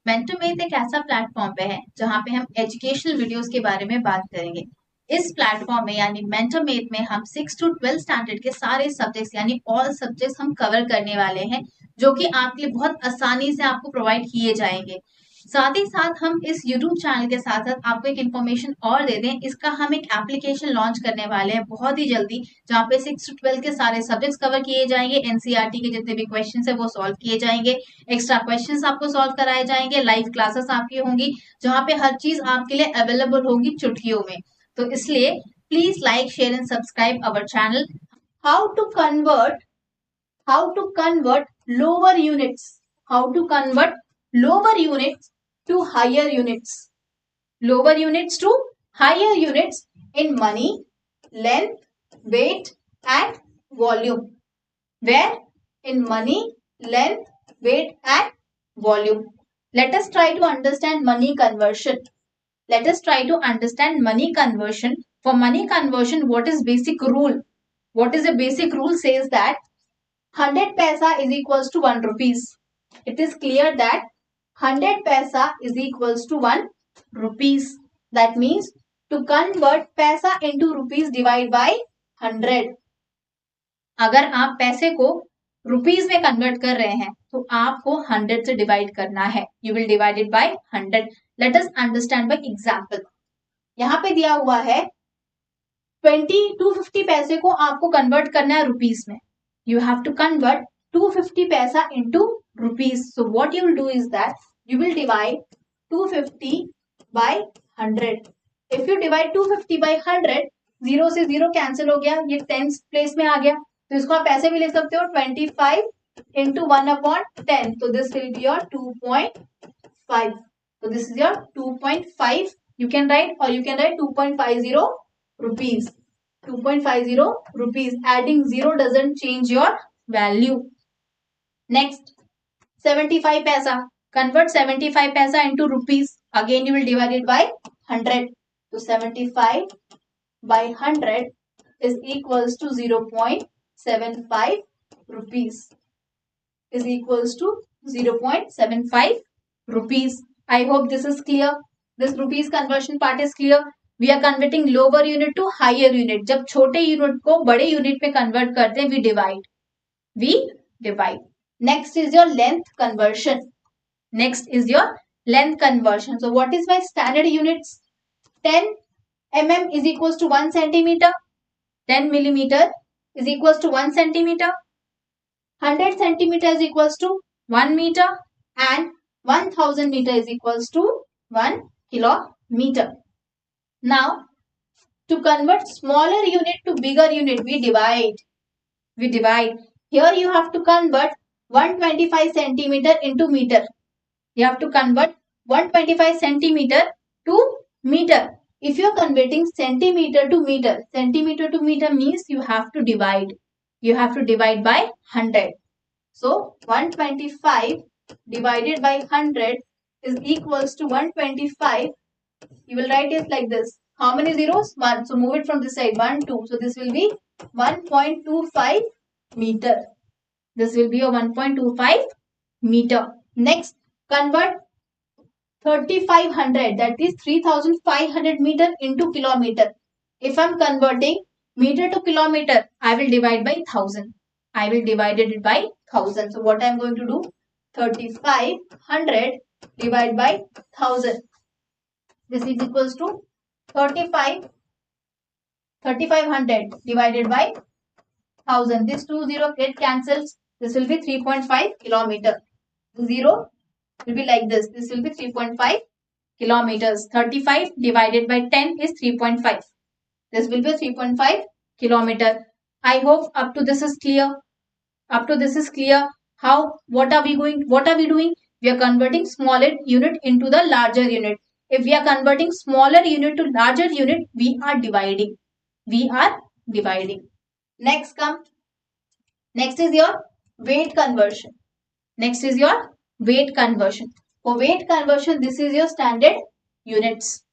मेंटोमेट एक ऐसा प्लेटफॉर्म पे है जहाँ पे हम एजुकेशनल वीडियोस के बारे में बात करेंगे। इस प्लेटफॉर्म में यानी मेंटोमेट में हम 6 टू 12 स्टैंडर्ड के सारे सब्जेक्ट्स यानी ऑल सब्जेक्ट्स हम कवर करने वाले हैं, जो कि आपके लिए बहुत आसानी से आपको प्रोवाइड किए जाएंगे। साथ ही साथ हम इस यूट्यूब चैनल के साथ साथ आपको एक इन्फॉर्मेशन और दे दें, इसका हम एक एप्लीकेशन लॉन्च करने वाले हैं बहुत ही जल्दी, जहाँ पे 6 टू 12 के सारे सब्जेक्ट्स कवर किए जाएंगे। एनसीईआरटी के जितने भी क्वेश्चन है वो सॉल्व किए जाएंगे, एक्स्ट्रा क्वेश्चंस आपको सॉल्व कराए जाएंगे, लाइव क्लासेस आपकी होंगी, जहाँ पे हर चीज आपके लिए अवेलेबल होगी चुटकियों में। तो इसलिए please like share and subscribe our channel. How to convert how to convert lower units, how to convert lower units to higher units, lower units to higher units in money, length, weight and volume. Where? In money, length, weight and volume. Let us try to understand money conversion. Let us try to understand money conversion. For money conversion, what is basic rule? What is the basic rule says that 100 paisa is equals to 1 rupees. It is clear that 100 paisa is equals to 1 rupees. That means to convert paisa into rupees divide by 100. अगर आप पैसे को rupees में convert कर रहे हैं तो आपको 100 से डिवाइड करना है. You will divide it by 100. Late us understand by example. यहाँ पे दिया हुआ है 250 पैसे को आपको कन्वर्ट करना है रुपीज में. You have to convert 250 paisa into rupees. So what you will do is that you will divide 250 by 100. If you divide 250 by 100, 0 से 0 कैंसिल हो गया, ये 10th प्लेस में आ गया, तो इसको आप ऐसे भी लिख सकते हो 25 into 1/10. तो this will be your 2.5. So this is your 2.5 you can write, or you can write 2.50 rupees. 2.50 rupees. Adding 0 doesn't change your value. Next, 75 paisa. Convert 75 paisa into rupees. Again, you will divide it by 100. So 75 by 100 is equals to 0.75 rupees. Is equals to 0.75 rupees. I hope this is clear. This rupees conversion part is clear. We are converting lower unit to higher unit. जब छोटे unit को बड़े unit में convert करते हैं, we divide. Next is your length conversion. Next is your length conversion. So what is my standard units? 10 mm is equals to 1 centimeter. 10 millimeter is equals to 1 centimeter. 100 centimeter is equals to 1 meter, and 1000 meter is equals to 1 kilometer. Now, to convert smaller unit to bigger unit, we divide. Here you have to convert 125 centimeter into meter. You have to convert 125 centimeter to meter. If you are converting centimeter to meter means you have to divide. You have to divide by 100. So 125 divided by 100 is equals to 125. You will write it like this. How many zeros? 1. So move it from this side. 1, 2. So this will be 1.25 meter. This will be a 1.25 meter. Next, convert 3500, that is 3500 meter into kilometer. If I am converting meter to kilometer, I will divide by 1000. I will divide it by 1000. So what I am going to do? 3500 divided by 1000. This is equals to 3500 divided by 1000. This 20 get cancels. This will be 3.5 kilometer. 0 will be like this. This will be 3.5 kilometers. 35 divided by 10 is 3.5. This will be 3.5 kilometer. I hope up to this is clear. Up to this is clear. What are we doing? We are converting smaller unit into the larger unit. If we are converting smaller unit to larger unit, we are dividing. Next is your weight conversion. For weight conversion, this is your standard units.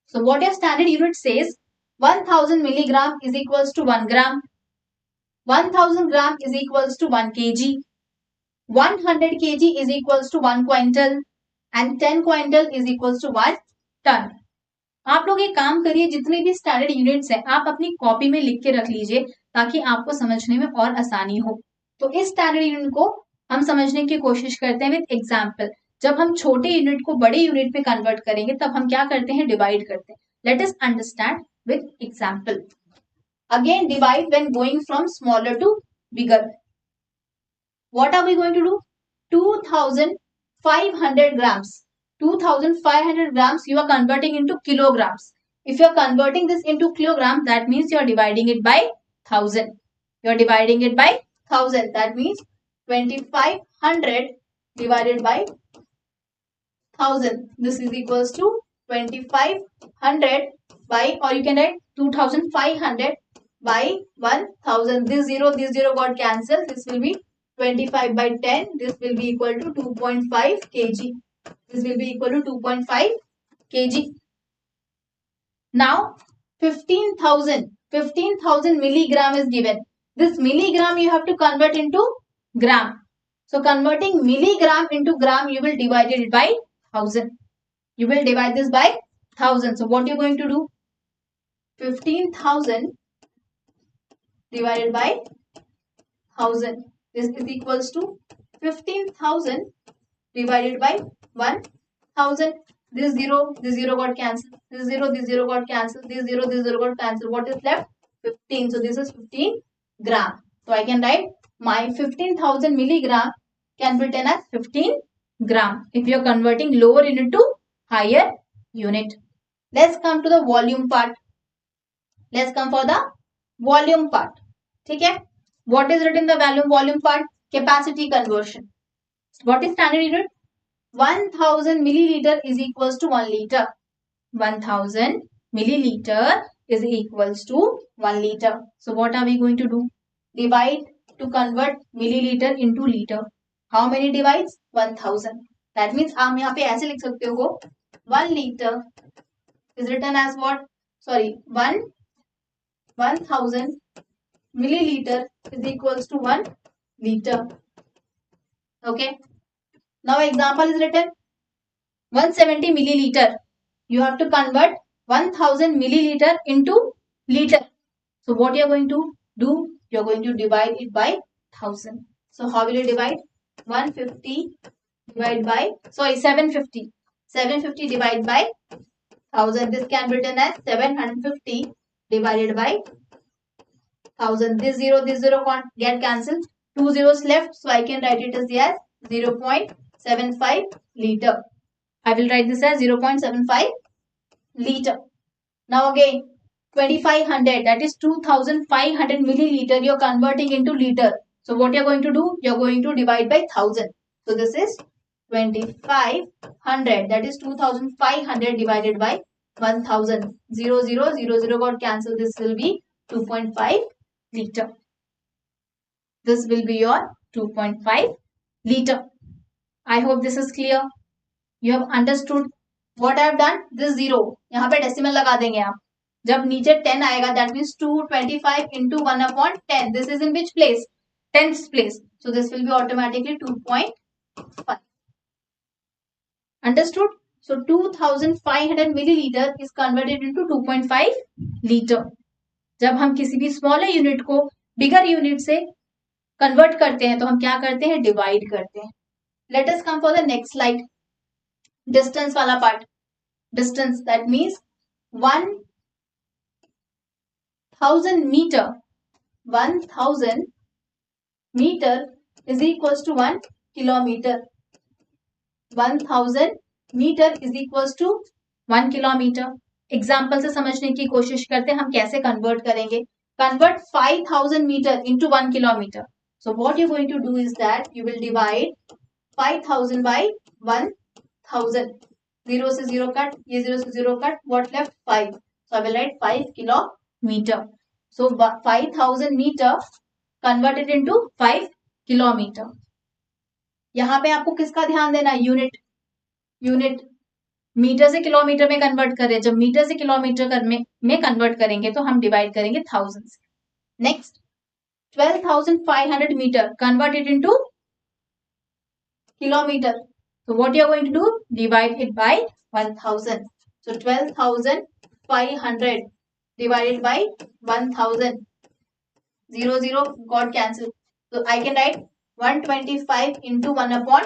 So what your standard unit says, 1000 milligram is equals to 1 gram. 1000 gram is equals to 1 kg. 100 kg is equals to 1 quintal. and 10 quintal is equals to 1 ton. आप लोग एक काम करिए, जितने भी standard units हैं आप अपनी कॉपी में लिख के रख लीजिए ताकि आपको समझने में और आसानी हो। तो इस स्टैंडर्ड यूनिट को हम समझने की कोशिश करते हैं विद एग्जाम्पल। जब हम छोटे यूनिट को बड़े यूनिट में कन्वर्ट करेंगे तब हम क्या करते हैं, डिवाइड करते हैं। Let us understand with example. Again divide when going from smaller to bigger. What are we going to do? 2500 grams. 2500 grams you are converting into kilograms. If you are converting this into kilograms, that means you are dividing it by 1000. You are dividing it by 1000. That means 2500 divided by 1000. This is equals to 2500 by, or you can write 2500 by 1000. This zero got cancelled. This will be 25 by 10. This will be equal to 2.5 kg. This will be equal to 2.5 kg. Now 15,000 milligram is given. This milligram you have to convert into gram. So converting milligram into gram, you will divide it by 1000. You will divide this by 1000. So what you are going to do? 15,000 divided by 1000. This is equals to 15,000 divided by 1000. This zero got cancelled. This zero got cancelled. This zero got cancelled. What is left? 15. So this is 15 gram. So I can write my 15,000 milligram can be written as 15 gram if you are converting lower unit to higher unit. Let's come to the volume part. Let's come for the volume part. ठीक है? What is written in the volume part? Capacity conversion. What is standard unit? 1000 milliliter is equals to 1 liter. 1000 milliliter is equals to 1 liter. So what are we going to do? Divide to convert milliliter into liter. How many divides? 1000. That means आप यहाँ पे ऐसे लिख सकते हो 1 liter is written as what? Sorry, 1000 milliliter is equals to 1 liter. Okay. Now example is written 170 milliliter. You have to convert 1000 milliliter into liter. So what you are going to do? You are going to divide it by 1000. So how will you divide? 150 divided by, 750. 750 divided by 1000. This can be written as 750 divided by 1000. This zero can't get cancelled. 2 zeros left. So I can write it as 0.75 liter. I will write this as 0.75 liter. Now again 2500, that is 2500 milliliter, you are converting into liter. So what you are going to do? You are going to divide by 1000. So this is 2500, that is 2500 divided by 1000. 0 got cancelled. This will be 2.5 liter. This will be your 2.5 liter. I hope this is clear. You have understood what I have done. This zero यहाँ पे decimal लगा देंगे आप. जब नीचे 10 आएगा, that means 225 into 1/10. This is in which place? 10th place. So this will be automatically 2.5. Understood? So 2500 milliliter is converted into 2.5 liter. जब हम किसी भी स्मॉलर यूनिट को बिगर यूनिट से कन्वर्ट करते हैं तो हम क्या करते हैं? डिवाइड करते हैं. Let us come for the next slide. Distance वाला part. Distance, that means 1000 meter. 1000 meter is equals to 1 kilometer. 1000 meter is equals to 1 kilometer. Example से समझने की कोशिश करते हैं हम कैसे कन्वर्ट करेंगे. Convert 5000 meter into 1 kilometer. So what you're going to do is that you will divide 5000 by 1000. 0 से 0 cut, ये 0 से 0 cut, what left? 5. So I will write 5 kilometer. So 5000 meter converted into 5 kilometer. यहाँ पे आपको किसका ध्यान देना है? यूनिट. मीटर से किलोमीटर में कन्वर्ट करें. जब मीटर से किलोमीटर में कन्वर्ट करेंगे तो हम डिवाइड करेंगे 1000 से. Next 12,500 metre converted into kilometre. So what you are going to do? Divide it by 1000. So 12,500 divided by 1000. 0 got cancelled. So I can write 125 into 1 upon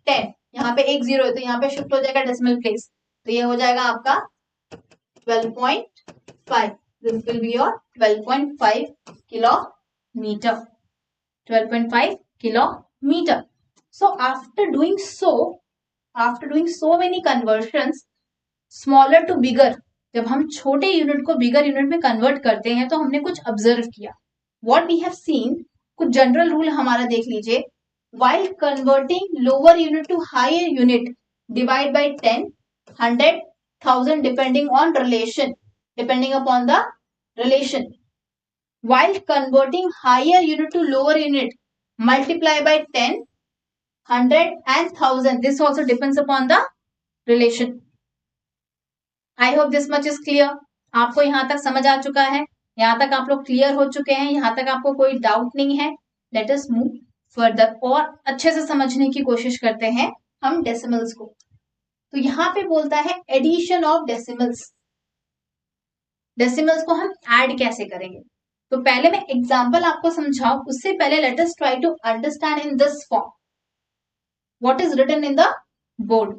10. यहाँ पे एक 0 है तो यहाँ पे शिफ्ट हो जाएगा डेसिमल प्लेस. तो ये हो जाएगा आपका 12.5. This will be your 12.5 kilometer. 12.5 kilometer. So after doing so many conversions, smaller to bigger, जब हम छोटे यूनिट को बिगर यूनिट में कन्वर्ट करते हैं तो हमने कुछ ऑब्जर्व किया. What we have seen, कुछ जनरल रूल हमारा देख लीजिए. While converting lower unit to higher unit, divide by 10, 100, 1000 depending upon the relation. While converting higher unit to lower unit, multiply by 10, 100 and 1000. This also depends upon the relation. I hope this much is clear. आपको यहाँ तक समझ आ चुका है. यहाँ तक आप लोग क्लियर हो चुके हैं. यहाँ तक आपको कोई डाउट नहीं है. लेट अस मूव फर्दर और अच्छे से समझने की कोशिश करते हैं हम डेसिमल्स को. तो यहाँ पे बोलता है एडिशन ऑफ डेसिमल्स. डेसिमल्स को हम ऐड कैसे करेंगे? तो पहले मैं एग्जांपल आपको समझाऊं उससे पहले let us try to understand in this form what is written in the board.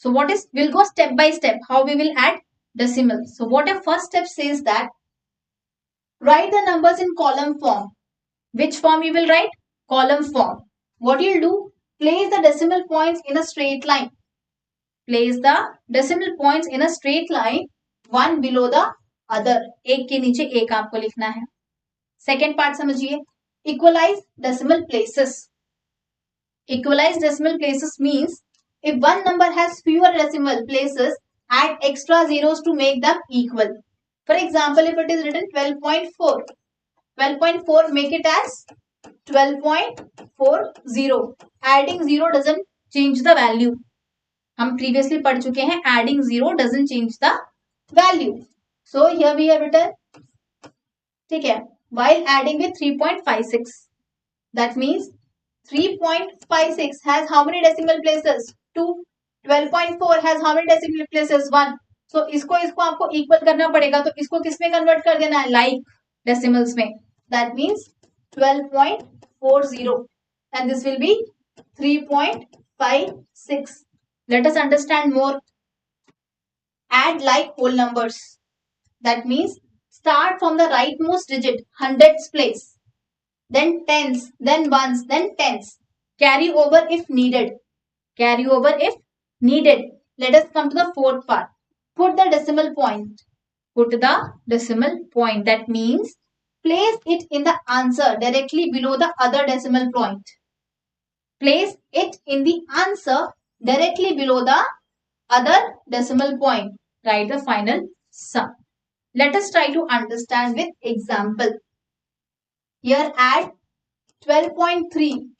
So what is, we'll go step by step how we will add decimals. So what a first step says that write the numbers in column form. Which form you will write? Column form. What you'll do? Place the decimal points in a straight line. Place the decimal points in a straight line, one below the other. एक के नीचे एक आपको लिखना है. Second part समझिए. Equalize decimal places. Equalize decimal places means if one number has fewer decimal places, add extra zeros to make them equal. For example, if it is written 12.4, 12.4 make it as 12.40. Adding 0 doesn't change the value. हम previously पढ़ चुके हैं adding 0 doesn't change the value. So here we have written, ठीक है, while adding with 3.56. That means 3.56 has how many decimal places? 2. 12.4 has how many decimal places? 1. So इसको आपको equal करना पड़ेगा. तो इसको किस में कन्वर्ट कर देना है? लाइक डेसिमल्स में. That means 12.40 and this will be 3.56. Let us understand more. Add like whole numbers. That means start from the rightmost digit, hundreds place. Then tens, then ones, then tens. Carry over if needed. Carry over if needed. Let us come to the fourth part. Put the decimal point. Put the decimal point. That means place it in the answer directly below the other decimal point. Place it in the answer directly below the other decimal point. Write the final sum. Let us try to understand with example. Here add 12.3.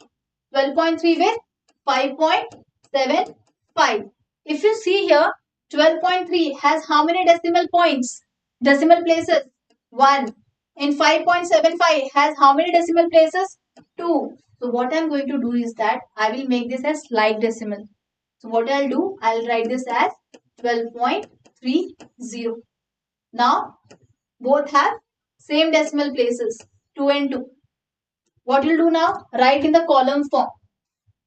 12.3 with 5.75. If you see here, 12.3 has how many decimal points? Decimal places? 1. And 5.75 has how many decimal places? 2. So what I am going to do is that I will make this as like decimal. So what I'll do, I'll write this as 12.30. Now both have same decimal places, 2 and 2. What you'll do now? Write in the column form.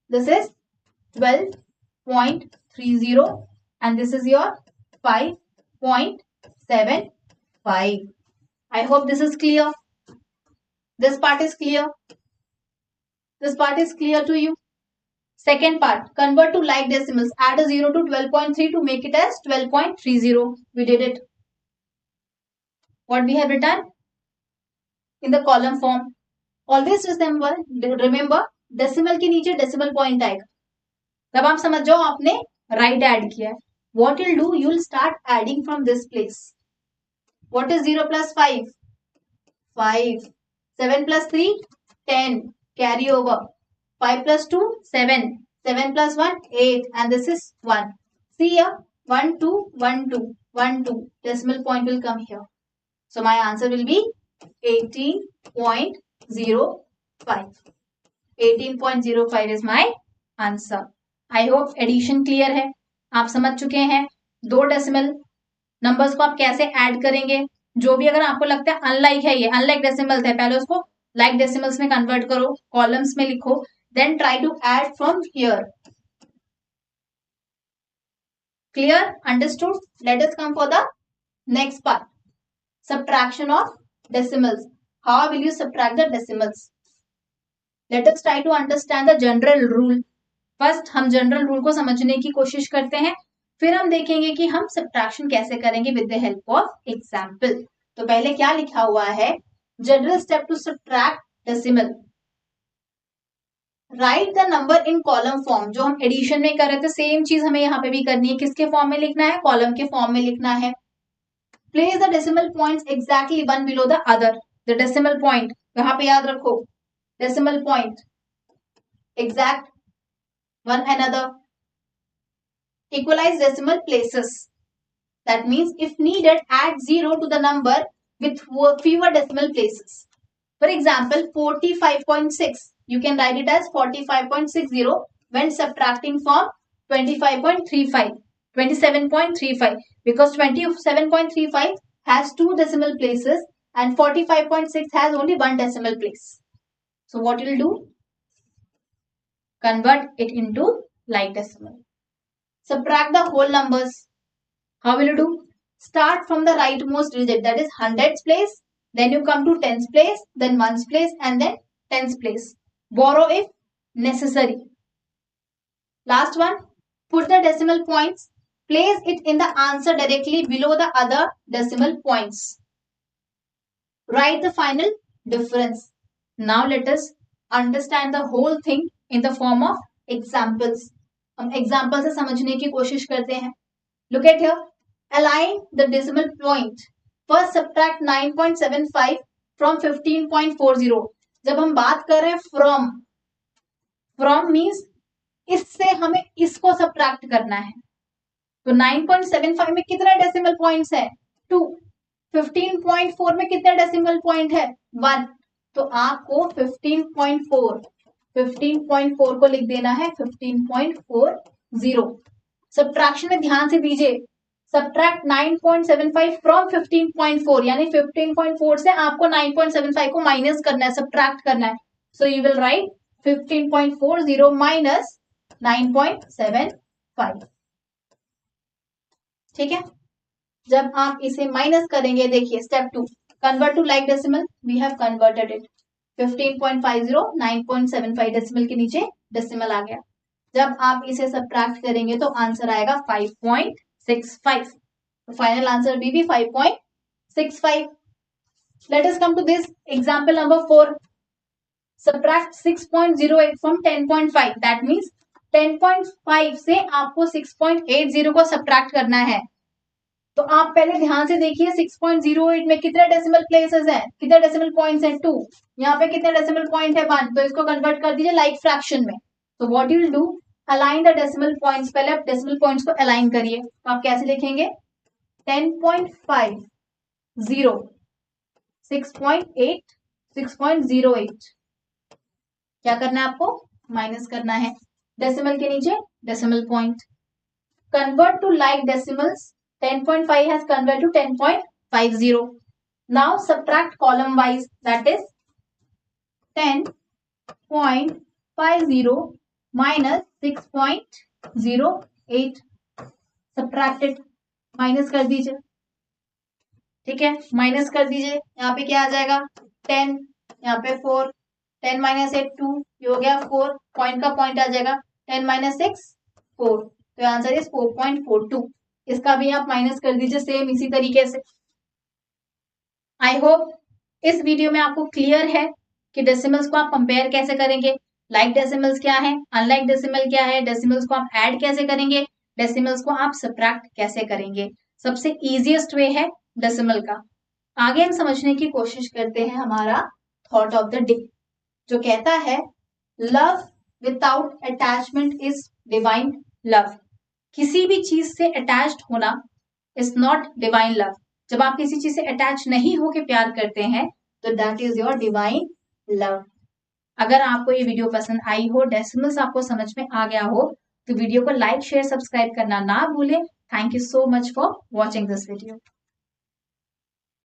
This is 12.30 and this is your 5.75. I hope this is clear. This part is clear. This part is clear to you. Second part, convert to like decimals. Add a 0 to 12.3 to make it as 12.30. We did it. What we have written? In the column form. Always remember decimal के नीचे decimal point आएगा. तब आप समझ जाओ आपने right add किया है. What you'll do, you'll start adding from this place. What is 0 plus 5? 5. 7 plus 3? 10. Carry over. 5 plus 2? 7. 7 plus 1? 8. And this is 1. See here. 1, 2, 1, 2, 1, 2. Decimal point will come here. So my answer will be 18.05. 18.05 is my answer. I hope addition clear है, आप समझ चुके हैं। दो decimal numbers को आप कैसे add करेंगे, जो भी अगर आपको लगता है अनलाइक है, ये अनलाइक डेसिमल्स है, पहले उसको लाइक डेसिमल्स में कन्वर्ट करो, कॉलम्स में लिखो, then try to add from here. Clear, understood? Let us come for the next part, subtraction of decimals. How will you subtract the decimals? Let us try to understand the general rule. First हम general rule को समझने की कोशिश करते हैं, फिर हम देखेंगे कि हम सब्ट्रैक्शन कैसे करेंगे with the help of example. तो पहले क्या लिखा हुआ है, general step to subtract decimal, write the number in column form. जो हम एडिशन में कर रहे थे सेम चीज हमें यहाँ पे भी करनी है, किसके फॉर्म में लिखना है, कॉलम के फॉर्म में लिखना है। Place the decimal points exactly one below the other. The decimal point यहाँ पे याद रखो, decimal point exact one another. Equalize decimal places. That means if needed, add 0 to the number with fewer decimal places. For example, 45.6. You can write it as 45.60 when subtracting from 25.35. 27.35 because 27.35 has two decimal places and 45.6 has only one decimal place. So what you will do? Convert it into like decimal. Subtract the whole numbers. How will you do? Start from the rightmost digit, that is hundreds place, then you come to tens place, then ones place, and then tens place. Borrow if necessary. Last one, put the decimal points. Place it in the answer directly below the other decimal points. Write the final difference. Now let us understand the whole thing in the form of examples. हम example से समझने की कोशिश करते हैं. Look at here. Align the decimal point. First subtract 9.75 from 15.40. जब हम बात कर रहे हैं from means इससे हमें इसको subtract करना है. तो 9.75 में कितना डेसिमल पॉइंट्स है, 2. 15.4 में कितना डेसिमल पॉइंट है, 1. तो आपको 15.4 को लिख देना है 15.40. सब्ट्रैक्शन में ध्यान से दीजिए, सब्ट्रैक्ट 9.75 फ्रॉम 15.4, यानी 15.4 से आपको 9.75 को माइनस करना है, सब्ट्रैक्ट करना है. So you will write 15.40 minus 9.75. ठीक है, जब आप इसे माइनस करेंगे, देखिए step 2, convert to like decimal. We have converted it. 15.50 9.75 decimal के नीचे डेसिमल आ गया. जब आप इसे सब्ट्रैक्ट करेंगे तो आंसर आएगा 5.65. तो फाइनल आंसर भी 5.65. Let us come to this example number 4. Subtract 6.08 from 10.5. That means 10.5 से आपको 6.80 को सब्ट्रैक्ट करना है. तो आप पहले ध्यान से देखिए 6.08 में कितने डेसिमल प्लेसेस हैं, कितने डेसिमल पॉइंट्स हैं, 2. यहाँ पे कितने डेसिमल पॉइंट है, 1. तो इसको कन्वर्ट कर दीजिए लाइक फ्रैक्शन में. तो what you will do, align the decimal points. पहले आप डेसिमल पॉइंट्स को अलाइन करिए. तो आप कैसे लिखेंगे, 10.50 6.8 6.08. क्या करना है आपको, माइनस करना है, डेसिमल के नीचे decimal point. Convert to like decimals. 10.5 has converted to 10.50. Now subtract column wise, that is 10.50 minus 6.08. Subtract it, minus कर दीजिए. ठीक है, माइनस कर दीजिए. यहाँ पे क्या आ जाएगा, 10, यहाँ पे 4, 10 minus 8 2, ये हो गया 4. पॉइंट का पॉइंट आ जाएगा 10 minus 6 4. तो आंसर इज 4.42. इसका भी आप माइनस कर दीजिए सेम इसी तरीके से. आई होप इस वीडियो में आपको क्लियर है कि डेसिमल्स को आप कंपेयर कैसे करेंगे, लाइक डेसिमल्स क्या है, अनलाइक डेसिमल क्या है, डेसिमल्स को आप ऐड कैसे करेंगे, डेसिमल्स को आप सब्ट्रैक्ट कैसे करेंगे. सबसे इजीएस्ट वे है डेसिमल का. आगे हम समझने की कोशिश करते हैं हमारा थॉट ऑफ द डे, जो कहता है love without attachment is divine love. किसी भी चीज से अटैच्ड होना इज नॉट डिवाइन लव. जब आप किसी चीज से अटैच नहीं होके प्यार करते हैं तो that is your divine love. अगर आपको ये वीडियो पसंद आई हो, डेसिमल्स आपको समझ में आ गया हो, तो वीडियो को लाइक शेयर सब्सक्राइब करना ना भूलें। Thank you so much for watching this video.